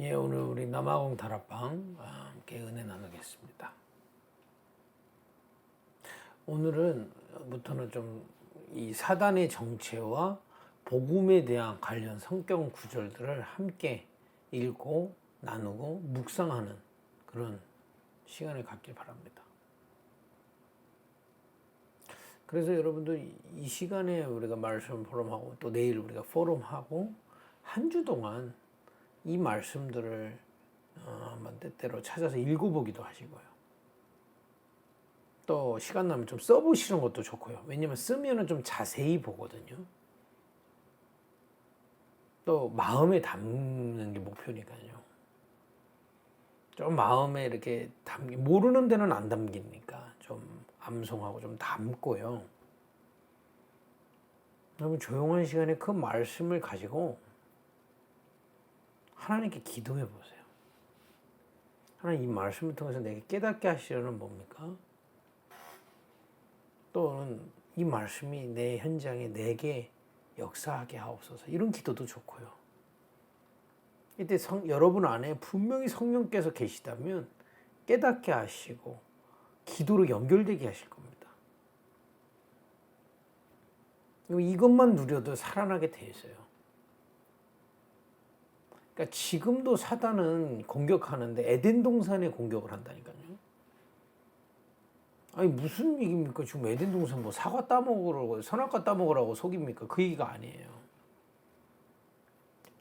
예, 오늘 우리 남아공 다락방 함께 은혜 나누겠습니다. 오늘부터는 좀 이 사단의 정체와 복음에 대한 관련 성경 구절들을 함께 읽고 나누고 묵상하는 그런 시간을 갖길 바랍니다. 그래서 여러분들 이 시간에 우리가 말씀 포럼하고 또 내일 우리가 포럼하고 한 주 동안 이 말씀들을 한번 때때로 찾아서 읽어보기도 하시고요. 또 시간 나면 좀 써보시는 것도 좋고요. 왜냐면 쓰면은 좀 자세히 보거든요. 또 마음에 담는 게 목표니까요. 좀 마음에 이렇게 모르는 데는 안 담기니까 좀 암송하고 좀 담고요. 여러분 조용한 시간에 그 말씀을 가지고 하나님께 기도해 보세요. 하나님 이 말씀을 통해서 내게 깨닫게 하시려는 뭡니까? 또는 이 말씀이 내 현장에 내게 역사하게 하옵소서. 이런 기도도 좋고요. 이때 여러분 안에 분명히 성령께서 계시다면 깨닫게 하시고 기도로 연결되게 하실 겁니다. 이것만 누려도 살아나게 돼 있어요. 그러니까 지금도 사단은 공격하는데 에덴 동산에 공격을 한다니까요. 아니 무슨 얘기입니까? 지금 에덴 동산 뭐 사과 따먹으라고 선악과 따먹으라고 속입니까? 그 얘기가 아니에요.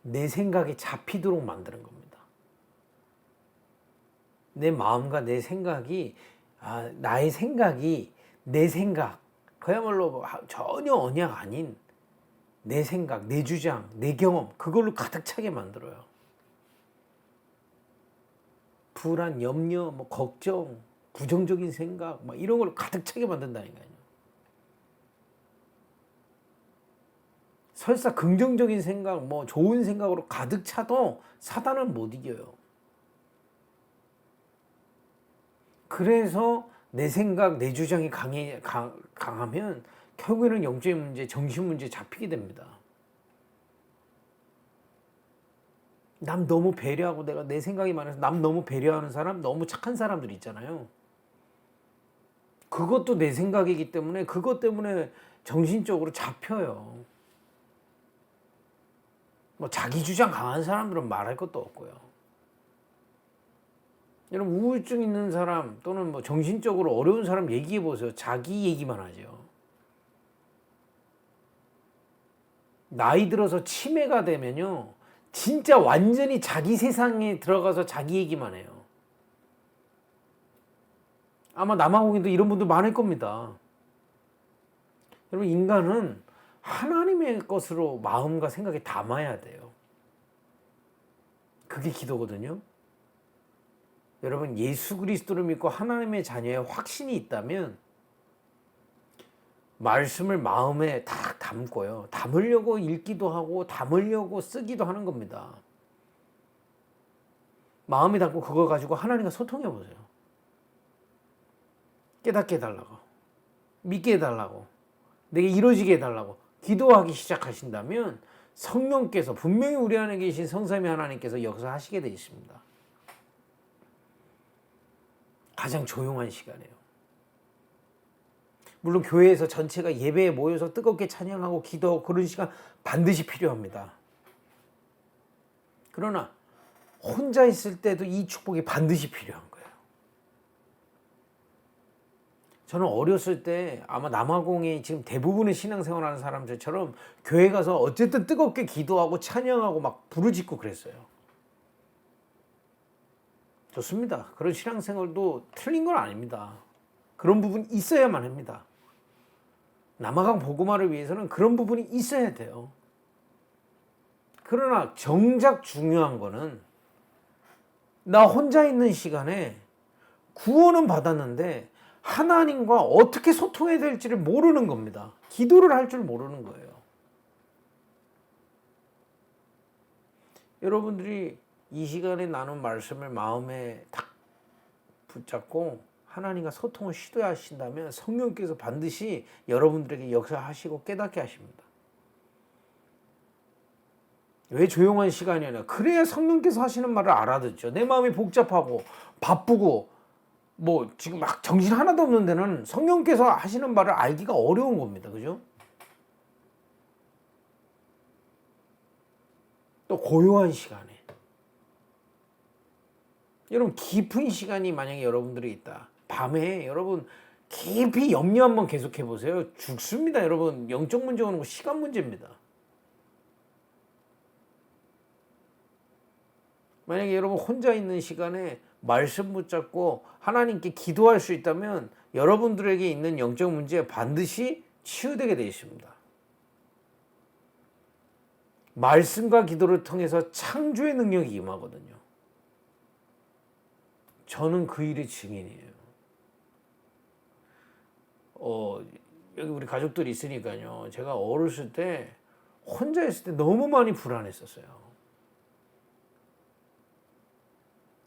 내 생각에 잡히도록 만드는 겁니다. 내 마음과 내 생각이 나의 생각이 내 생각 그야말로 전혀 언약 아닌 내 생각, 내 주장, 내 경험 그걸로 가득 차게 만들어요. 불안, 염려, 걱정, 부정적인 생각 이런 걸 가득 차게 만든다니까요. 설사 긍정적인 생각, 좋은 생각으로 가득 차도 사단은 못 이겨요. 그래서 내 생각, 내 주장이 강하면 결국에는 영적인 문제, 정신 문제 잡히게 됩니다. 남 너무 배려하고 내가 내 생각이 많아서 남 너무 배려하는 사람, 너무 착한 사람들 있잖아요. 그것도 내 생각이기 때문에 그것 때문에 정신적으로 잡혀요. 자기 주장 강한 사람들은 말할 것도 없고요. 여러분 우울증 있는 사람 또는 정신적으로 어려운 사람 얘기해 보세요. 자기 얘기만 하죠. 나이 들어서 치매가 되면요. 진짜 완전히 자기 세상에 들어가서 자기 얘기만 해요. 아마 남아공에도 이런 분들 많을 겁니다. 여러분 인간은 하나님의 것으로 마음과 생각에 담아야 돼요. 그게 기도거든요. 여러분 예수 그리스도를 믿고 하나님의 자녀의 확신이 있다면 말씀을 마음에 딱 담고요. 담으려고 읽기도 하고 담으려고 쓰기도 하는 겁니다. 마음에 담고 그거 가지고 하나님과 소통해 보세요. 깨닫게 해달라고. 믿게 해달라고. 내게 이루어지게 해달라고. 기도하기 시작하신다면 성령께서 분명히 우리 안에 계신 성삼위 하나님께서 역사하시게 되어 있습니다. 가장 조용한 시간이에요. 물론 교회에서 전체가 예배에 모여서 뜨겁게 찬양하고 기도하고 그런 시간 반드시 필요합니다. 그러나 혼자 있을 때도 이 축복이 반드시 필요한 거예요. 저는 어렸을 때 아마 남아공에 지금 대부분의 신앙생활하는 사람들처럼 교회 가서 어쨌든 뜨겁게 기도하고 찬양하고 막 부르짖고 그랬어요. 좋습니다. 그런 신앙생활도 틀린 건 아닙니다. 그런 부분이 있어야만 합니다. 남아공 복음화를 위해서는 그런 부분이 있어야 돼요. 그러나 정작 중요한 거는 나 혼자 있는 시간에 구원은 받았는데 하나님과 어떻게 소통해야 될지를 모르는 겁니다. 기도를 할 줄 모르는 거예요. 여러분들이 이 시간에 나눈 말씀을 마음에 딱 붙잡고 하나님과 소통을 시도하신다면 성령께서 반드시 여러분들에게 역사하시고 깨닫게 하십니다. 왜 조용한 시간이냐? 그래야 성령께서 하시는 말을 알아듣죠. 내 마음이 복잡하고 바쁘고 뭐 지금 막 정신 하나도 없는 데는 성령께서 하시는 말을 알기가 어려운 겁니다. 그죠? 또 고요한 시간에 여러분 깊은 시간이 만약에 여러분들이 있다. 밤에 여러분 깊이 염려 한번 계속해 보세요. 죽습니다. 여러분 영적 문제 오는 거 시간 문제입니다. 만약에 여러분 혼자 있는 시간에 말씀 붙잡고 하나님께 기도할 수 있다면 여러분들에게 있는 영적 문제 반드시 치유되게 되어 있습니다. 말씀과 기도를 통해서 창조의 능력이 임하거든요. 저는 그 일의 증인이에요. 여기 우리 가족들이 있으니까요. 제가 어렸을 때 혼자 있을 때 너무 많이 불안했었어요.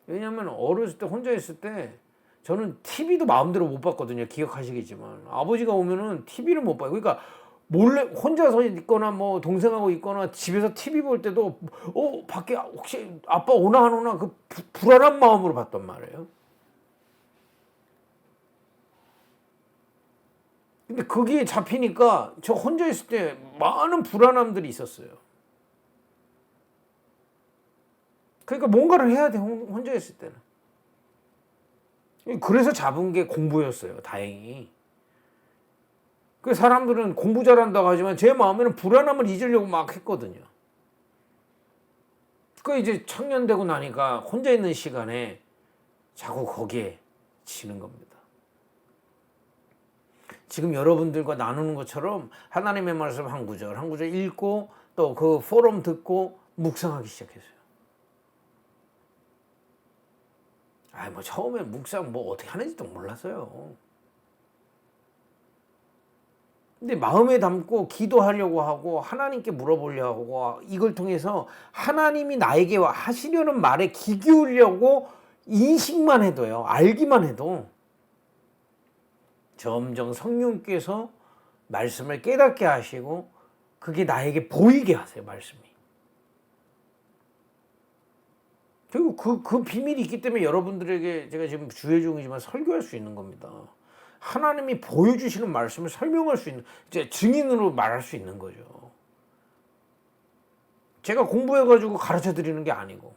왜냐하면 어렸을 때 혼자 있을 때 저는 TV도 마음대로 못 봤거든요. 기억하시겠지만 아버지가 오면은 TV를 못 봐요. 그러니까 몰래 혼자서 있거나 뭐 동생하고 있거나 집에서 TV 볼 때도 밖에 혹시 아빠 오나 안 오나 그 불안한 마음으로 봤단 말이에요. 근데 거기에 잡히니까 저 혼자 있을 때 많은 불안함들이 있었어요. 그러니까 뭔가를 해야 돼, 혼자 있을 때는. 그래서 잡은 게 공부였어요, 다행히. 그 사람들은 공부 잘한다고 하지만 제 마음에는 불안함을 잊으려고 막 했거든요. 그 이제 청년 되고 나니까 혼자 있는 시간에 자꾸 거기에 지는 겁니다. 지금 여러분들과 나누는 것처럼 하나님의 말씀 한 구절 읽고 또 그 포럼 듣고 묵상하기 시작했어요. 뭐 처음에 묵상 뭐 어떻게 하는지도 몰랐어요. 근데 마음에 담고 기도하려고 하고 하나님께 물어보려고 하고 이걸 통해서 하나님이 나에게 하시려는 말에 귀 기울이려고 인식만 해도요. 알기만 해도 점점 성령께서 말씀을 깨닫게 하시고 그게 나에게 보이게 하세요. 말씀이. 그리고 그 비밀이 있기 때문에 여러분들에게 제가 지금 주의 종이지만 설교할 수 있는 겁니다. 하나님이 보여주시는 말씀을 설명할 수 있는, 이제 증인으로 말할 수 있는 거죠. 제가 공부해가지고 가르쳐 드리는 게 아니고,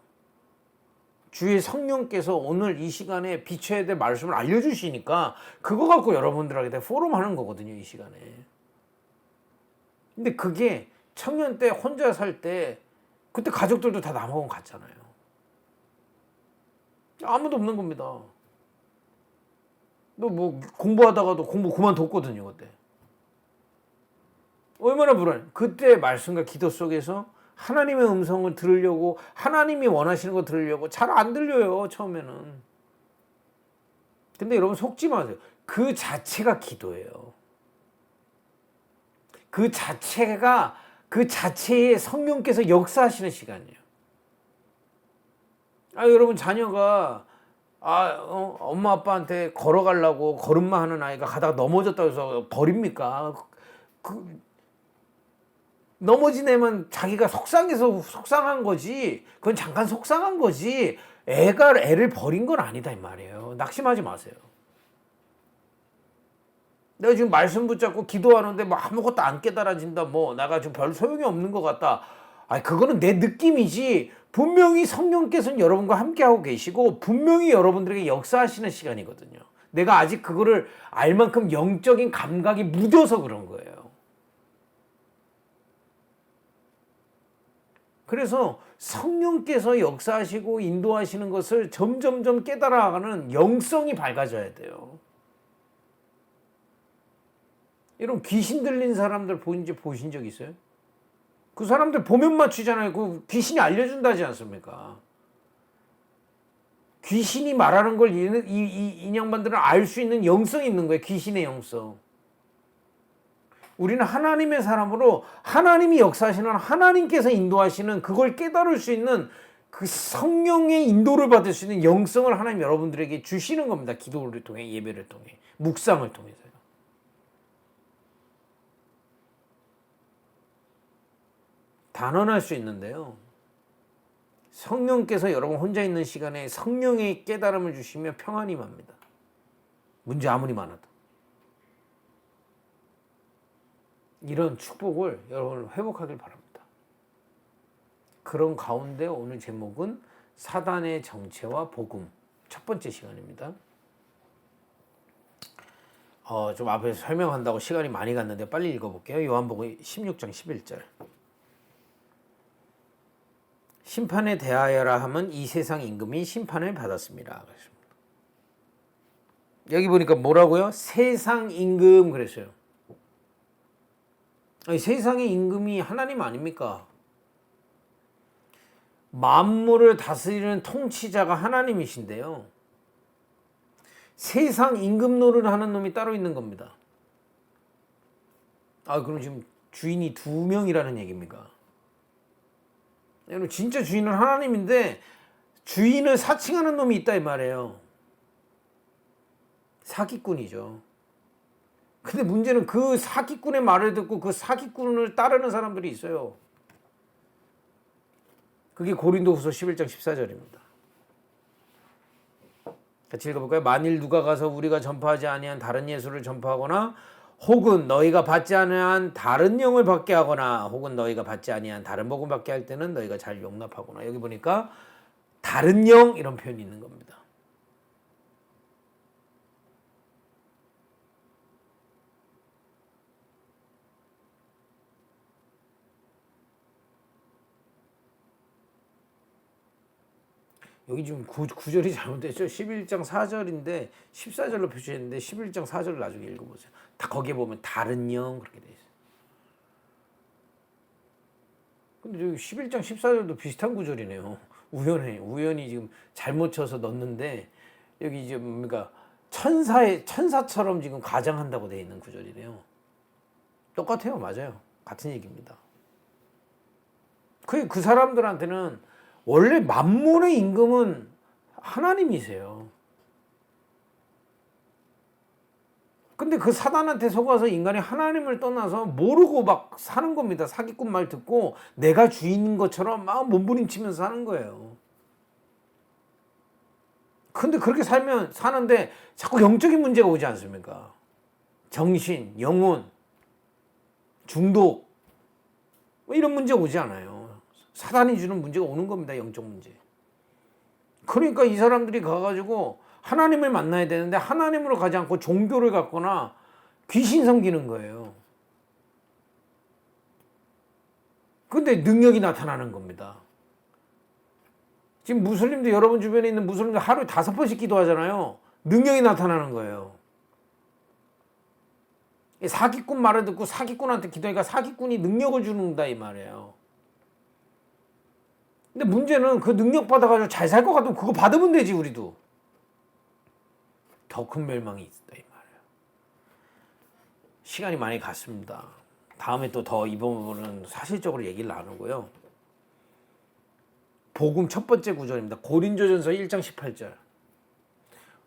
주의 성령께서 오늘 이 시간에 비춰야 될 말씀을 알려주시니까, 그거 갖고 여러분들에게 포럼 하는 거거든요, 이 시간에. 근데 그게 청년 때 혼자 살 때, 그때 가족들도 다 남아공 갔잖아요. 아무도 없는 겁니다. 너 뭐 공부하다가도 공부 그만뒀거든요, 그때. 얼마나 불안해. 그때 말씀과 기도 속에서 하나님의 음성을 들으려고, 하나님이 원하시는 거 들으려고 잘 안 들려요, 처음에는. 근데 여러분 속지 마세요. 그 자체가 기도예요. 그 자체에 성령께서 역사하시는 시간이에요. 여러분 자녀가 엄마 아빠한테 걸어가려고 걸음마 하는 아이가 가다가 넘어졌다고 해서 버립니까? 넘어진 애면 자기가 속상해서 속상한 거지. 그건 잠깐 속상한 거지. 애를 버린 건 아니다 이 말이에요. 낙심하지 마세요. 내가 지금 말씀 붙잡고 기도하는데 뭐 아무것도 안 깨달아진다. 뭐 내가 지금 별 소용이 없는 것 같다. 그거는 내 느낌이지. 분명히 성령께서는 여러분과 함께하고 계시고 분명히 여러분들에게 역사하시는 시간이거든요. 내가 아직 그거를 알 만큼 영적인 감각이 무뎌서 그런 거예요. 그래서 성령께서 역사하시고 인도하시는 것을 점점점 깨달아가는 영성이 밝아져야 돼요. 여러분 귀신 들린 사람들 보신 적 있어요? 그 사람들 보면 맞추잖아요. 그 귀신이 알려준다지 않습니까? 귀신이 말하는 걸 이 양반들은 알 수 있는 영성이 있는 거예요. 귀신의 영성. 우리는 하나님의 사람으로 하나님이 역사하시는 하나님께서 인도하시는 그걸 깨달을 수 있는 그 성령의 인도를 받을 수 있는 영성을 하나님 여러분들에게 주시는 겁니다. 기도를 통해, 예배를 통해, 묵상을 통해서요. 단언할 수 있는데요. 성령께서 여러분 혼자 있는 시간에 성령의 깨달음을 주시며 평안이 임합니다. 문제 아무리 많아도. 이런 축복을 여러분 회복하길 바랍니다. 그런 가운데 오늘 제목은 사단의 정체와 복음 첫 번째 시간입니다. 좀 앞에서 설명한다고 시간이 많이 갔는데 빨리 읽어볼게요. 요한복음 16장 11절. 심판에 대하여라 함은 이 세상 임금이 심판을 받았습니다. 여기 보니까 뭐라고요? 세상 임금 그랬어요. 아니, 세상의 임금이 하나님 아닙니까? 만물을 다스리는 통치자가 하나님이신데요. 세상 임금 노릇을 하는 놈이 따로 있는 겁니다. 그럼 지금 주인이 2명이라는 얘기입니까? 여러분 진짜 주인은 하나님인데 주인을 사칭하는 놈이 있다 이 말이에요. 사기꾼이죠. 근데 문제는 그 사기꾼의 말을 듣고 그 사기꾼을 따르는 사람들이 있어요. 그게 고린도후서 11장 14절입니다. 같이 읽어볼까요? 만일 누가 가서 우리가 전파하지 아니한 다른 예수를 전파하거나 혹은 너희가 받지 아니한 다른 영을 받게 하거나 혹은 너희가 받지 아니한 다른 복음 받게 할 때는 너희가 잘 용납하거나. 여기 보니까 다른 영 이런 표현이 있는 겁니다. 여기 지금 구절이 잘못됐죠. 11장 4절인데 14절로 표시했는데 11장 4절을 나중에 읽어보세요. 다 거기에 보면 다른 영 그렇게 돼 있어요. 근데 여기 11장 14절도 비슷한 구절이네요. 우연히 지금 잘못 쳐서 넣었는데 여기 이제 뭡니까 천사처럼 지금 가장한다고 돼 있는 구절이네요. 똑같아요, 맞아요. 같은 얘기입니다. 그 사람들한테는 원래 만물의 임금은 하나님이세요. 근데 그 사단한테 속아서 인간이 하나님을 떠나서 모르고 막 사는 겁니다. 사기꾼 말 듣고 내가 주인인 것처럼 막 몸부림치면서 사는 거예요. 근데 그렇게 사는데 자꾸 영적인 문제가 오지 않습니까? 정신, 영혼, 중독 뭐 이런 문제 오지 않아요. 사단이 주는 문제가 오는 겁니다. 영적 문제. 그러니까 이 사람들이 가가지고 하나님을 만나야 되는데 하나님으로 가지 않고 종교를 갖거나 귀신 섬기는 거예요. 근데 능력이 나타나는 겁니다. 지금 무슬림도 여러분 주변에 있는 무슬림들 하루에 5번씩 기도하잖아요. 능력이 나타나는 거예요. 사기꾼 말을 듣고 사기꾼한테 기도하니까 사기꾼이 능력을 주는다 이 말이에요. 근데 문제는 그 능력 받아가지고 잘 살 것 같으면 그거 받으면 되지 우리도. 더 큰 멸망이 있다 이 말이에요. 시간이 많이 갔습니다. 다음에 또 더 이 부분은 사실적으로 얘기를 나누고요. 복음 첫 번째 구절입니다. 고린도전서 1장 18절.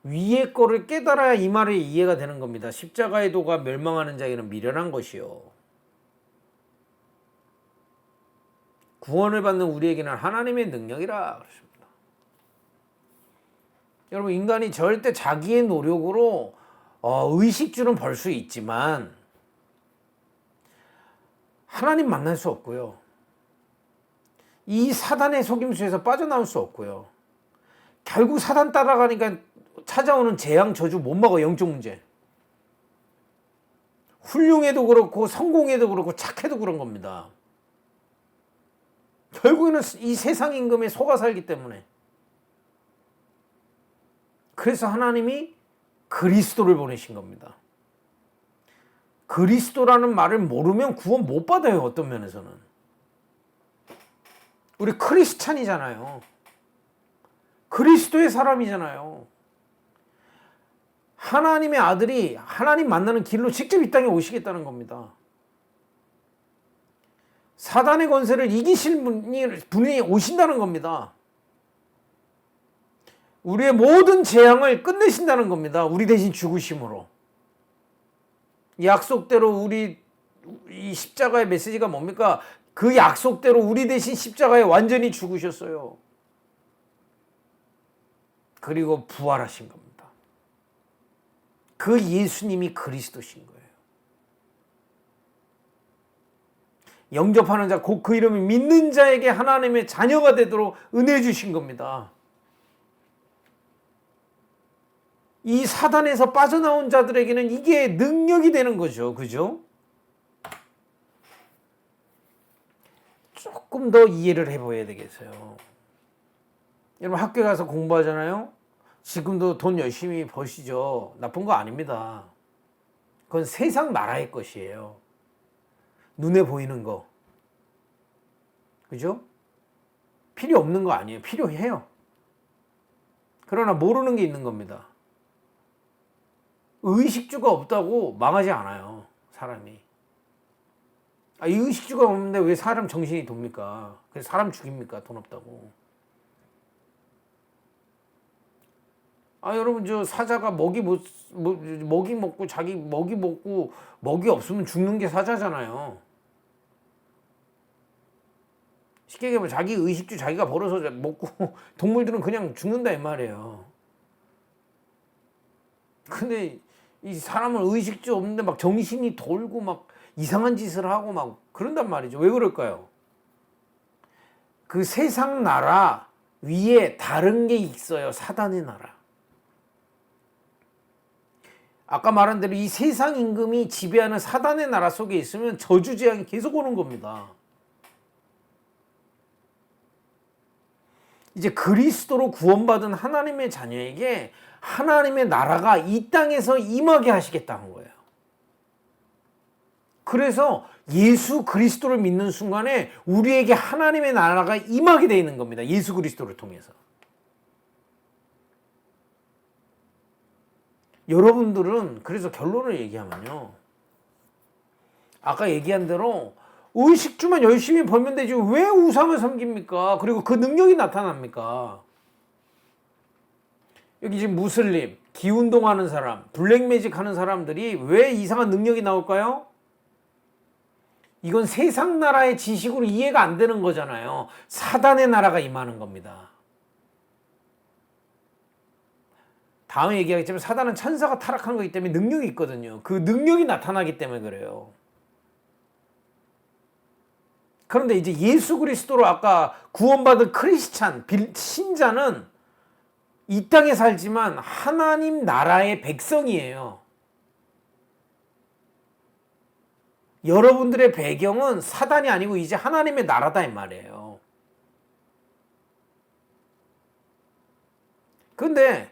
위의 거를 깨달아야 이 말이 이해가 되는 겁니다. 십자가의 도가 멸망하는 자에게는 미련한 것이요. 구원을 받는 우리에게는 하나님의 능력이라 그렇습니다. 여러분 인간이 절대 자기의 노력으로 의식주는 벌 수 있지만 하나님 만날 수 없고요. 이 사단의 속임수에서 빠져나올 수 없고요. 결국 사단 따라가니까 찾아오는 재앙 저주 못 막아. 영적 문제. 훌륭해도 그렇고 성공해도 그렇고 착해도 그런 겁니다. 결국에는 이 세상 임금에 속아 살기 때문에. 그래서 하나님이 그리스도를 보내신 겁니다. 그리스도라는 말을 모르면 구원 못 받아요. 어떤 면에서는. 우리 크리스찬이잖아요. 그리스도의 사람이잖아요. 하나님의 아들이 하나님 만나는 길로 직접 이 땅에 오시겠다는 겁니다. 사단의 권세를 이기실 분이 오신다는 겁니다. 우리의 모든 재앙을 끝내신다는 겁니다. 우리 대신 죽으심으로. 약속대로 우리 이 십자가의 메시지가 뭡니까? 그 약속대로 우리 대신 십자가에 완전히 죽으셨어요. 그리고 부활하신 겁니다. 그 예수님이 그리스도신 거예요. 영접하는 자, 곧 그 이름을 믿는 자에게 하나님의 자녀가 되도록 은혜 주신 겁니다. 이 사단에서 빠져나온 자들에게는 이게 능력이 되는 거죠. 그죠? 조금 더 이해를 해봐야 되겠어요. 여러분 학교 가서 공부하잖아요. 지금도 돈 열심히 버시죠. 나쁜 거 아닙니다. 그건 세상 나라의 것이에요. 눈에 보이는 거. 그죠? 필요 없는 거 아니에요. 필요해요. 그러나 모르는 게 있는 겁니다. 의식주가 없다고 망하지 않아요. 사람이. 이 의식주가 없는데 왜 사람 정신이 돕니까? 그래서 사람 죽입니까? 돈 없다고. 여러분 저 사자가 먹이 먹고 자기 먹이 먹고 먹이 없으면 죽는 게 사자잖아요. 쉽게 얘기하면 자기 의식주 자기가 벌어서 먹고 동물들은 그냥 죽는다 이 말이에요. 근데 이 사람은 의식주 없는데 막 정신이 돌고 막 이상한 짓을 하고 막 그런단 말이죠. 왜 그럴까요? 그 세상 나라 위에 다른 게 있어요. 사단의 나라. 아까 말한 대로 이 세상 임금이 지배하는 사단의 나라 속에 있으면 저주재앙이 계속 오는 겁니다. 이제 그리스도로 구원받은 하나님의 자녀에게 하나님의 나라가 이 땅에서 임하게 하시겠다는 거예요. 그래서 예수 그리스도를 믿는 순간에 우리에게 하나님의 나라가 임하게 되어 있는 겁니다. 예수 그리스도를 통해서. 여러분들은 그래서 결론을 얘기하면요. 아까 얘기한 대로 의식주만 열심히 벌면 되지 왜 우상을 섬깁니까? 그리고 그 능력이 나타납니까? 여기 지금 무슬림, 기운동하는 사람, 블랙매직 하는 사람들이 왜 이상한 능력이 나올까요? 이건 세상 나라의 지식으로 이해가 안 되는 거잖아요. 사단의 나라가 임하는 겁니다. 다음에 얘기하겠지만 사단은 천사가 타락한 거기 때문에 능력이 있거든요. 그 능력이 나타나기 때문에 그래요. 그런데 이제 예수 그리스도로 아까 구원받은 크리스찬, 신자는 이 땅에 살지만 하나님 나라의 백성이에요. 여러분들의 배경은 사단이 아니고 이제 하나님의 나라다 이 말이에요. 근데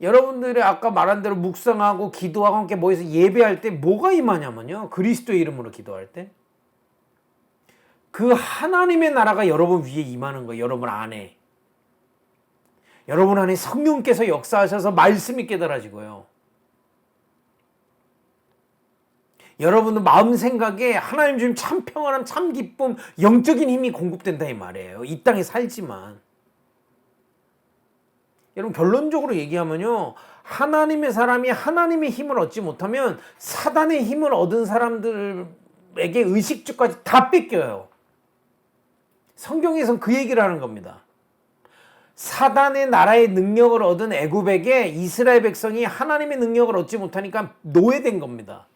여러분들이 아까 말한 대로 묵상하고 기도하고 함께 모여서 예배할 때 뭐가 임하냐면요. 그리스도의 이름으로 기도할 때 그 하나님의 나라가 여러분 위에 임하는 거예요. 여러분 안에. 여러분 안에 성령께서 역사하셔서 말씀이 깨달아지고요. 여러분의 마음 생각에 하나님 주신 참 평안함, 참 기쁨, 영적인 힘이 공급된다 이 말이에요. 이 땅에 살지만. 여러분 결론적으로 얘기하면요. 하나님의 사람이 하나님의 힘을 얻지 못하면 사단의 힘을 얻은 사람들에게 의식주까지 다 뺏겨요. 성경에서는 그 얘기를 하는 겁니다. 사단의 나라의 능력을 얻은 애굽에게 이스라엘 백성이 하나님의 능력을 얻지 못하니까 노예된 겁니다.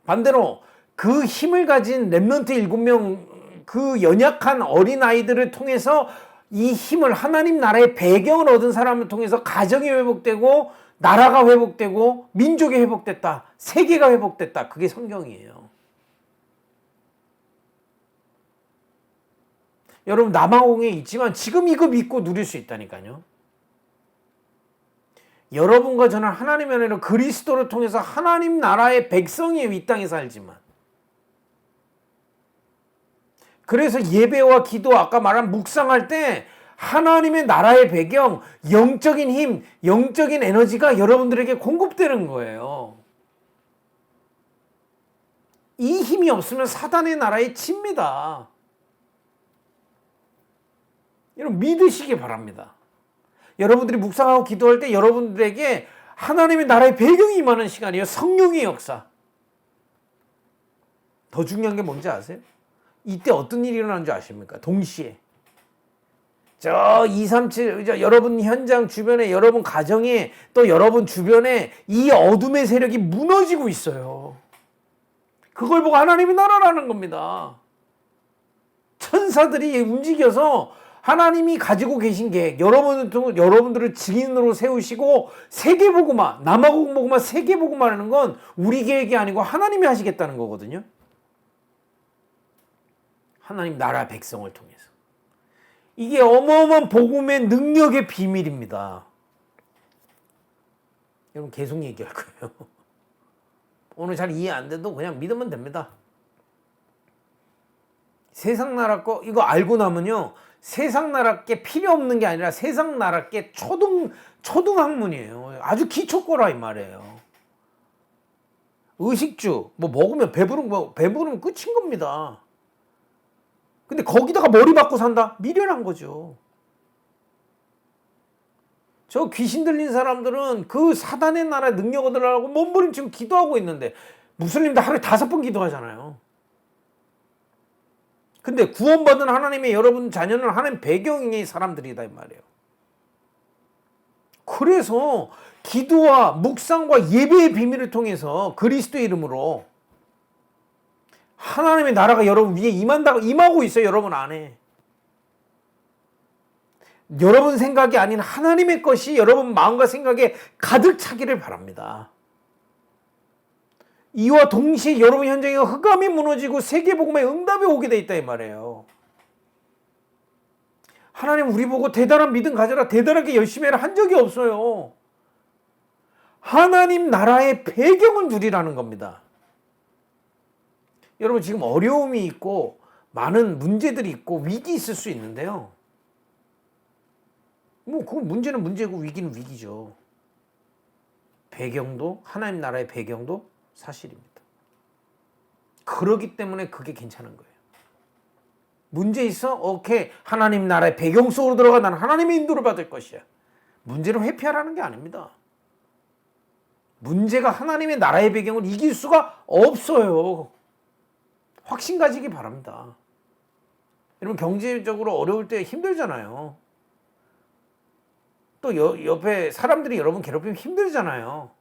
반대로 그 힘을 가진 렘넌트 7명 그 연약한 어린아이들을 통해서 이 힘을 하나님 나라의 배경을 얻은 사람을 통해서 가정이 회복되고 나라가 회복되고 민족이 회복됐다. 세계가 회복됐다. 그게 성경이에요. 여러분 남아공에 있지만 지금 이거 믿고 누릴 수 있다니까요. 여러분과 저는 하나님의 은혜로 그리스도를 통해서 하나님 나라의 백성이에요. 이 땅에 살지만. 그래서 예배와 기도 아까 말한 묵상할 때 하나님의 나라의 배경, 영적인 힘, 영적인 에너지가 여러분들에게 공급되는 거예요. 이 힘이 없으면 사단의 나라에 칩니다. 여러분 믿으시기 바랍니다. 여러분들이 묵상하고 기도할 때 여러분들에게 하나님의 나라의 배경이 임하는 시간이에요. 성령의 역사. 더 중요한 게 뭔지 아세요? 이때 어떤 일이 일어나는 줄 아십니까? 동시에 저 237, 여러분 현장 주변에, 여러분 가정에, 또 여러분 주변에 이 어둠의 세력이 무너지고 있어요. 그걸 보고 하나님이 나라라는 겁니다. 천사들이 움직여서 하나님이 가지고 계신 계획, 여러분들을 증인으로 세우시고 세계복음화, 남아공복음화, 세계복음화 하는 건 우리 계획이 아니고 하나님이 하시겠다는 거거든요. 하나님 나라 백성을 통해서. 이게 어마어마한 복음의 능력의 비밀입니다. 여러분 계속 얘기할 거예요. 오늘 잘 이해 안 돼도 그냥 믿으면 됩니다. 세상 나라 거 이거 알고 나면요, 세상 나라 게 필요 없는 게 아니라 세상 나라 게 초등학문이에요. 아주 기초 거라 이 말이에요. 의식주 뭐 먹으면 배부르면 끝인 겁니다. 근데 거기다가 머리 받고 산다? 미련한 거죠. 저 귀신 들린 사람들은 그 사단의 나라의 능력 얻으려고 몸부림치고 기도하고 있는데, 무슬림도 하루에 5번 기도하잖아요. 근데 구원받은 하나님의 여러분 자녀는 하나님 배경의 사람들이다 이 말이에요. 그래서 기도와 묵상과 예배의 비밀을 통해서 그리스도의 이름으로 하나님의 나라가 여러분 위에 임하고 있어요. 여러분 안에. 여러분 생각이 아닌 하나님의 것이 여러분 마음과 생각에 가득 차기를 바랍니다. 이와 동시에 여러분 현장에 흑암이 무너지고 세계복음의 응답이 오게 돼 있다 이 말이에요. 하나님 우리 보고 대단한 믿음 가져라, 대단하게 열심히 해라 한 적이 없어요. 하나님 나라의 배경을 누리라는 겁니다. 여러분 지금 어려움이 있고 많은 문제들이 있고 위기 있을 수 있는데요. 뭐 그건 문제는 문제고 위기는 위기죠. 배경도 하나님 나라의 배경도 사실입니다. 그러기 때문에 그게 괜찮은 거예요. 문제 있어? 오케이. 하나님 나라의 배경 속으로 들어가 나는 하나님의 인도를 받을 것이야. 문제를 회피하라는 게 아닙니다. 문제가 하나님의 나라의 배경을 이길 수가 없어요. 확신 가지기 바랍니다. 여러분 경제적으로 어려울 때 힘들잖아요. 또 옆에 사람들이 여러분 괴롭히면 힘들잖아요.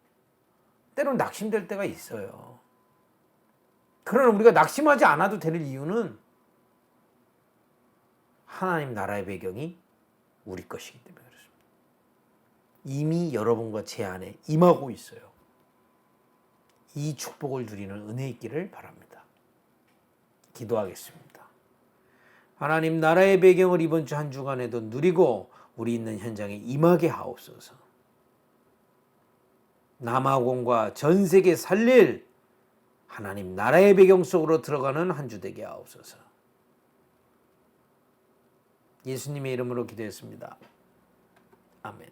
때로는 낙심될 때가 있어요. 그러나 우리가 낙심하지 않아도 될 이유는 하나님 나라의 배경이 우리 것이기 때문에 그렇습니다. 이미 여러분과 제 안에 임하고 있어요. 이 축복을 누리는 은혜 있기를 바랍니다. 기도하겠습니다. 하나님 나라의 배경을 이번 주 한 주간에도 누리고 우리 있는 현장에 임하게 하옵소서. 남아공과 전 세계 살릴 하나님 나라의 배경 속으로 들어가는 한 주 되게 하옵소서. 예수님의 이름으로 기도했습니다. 아멘.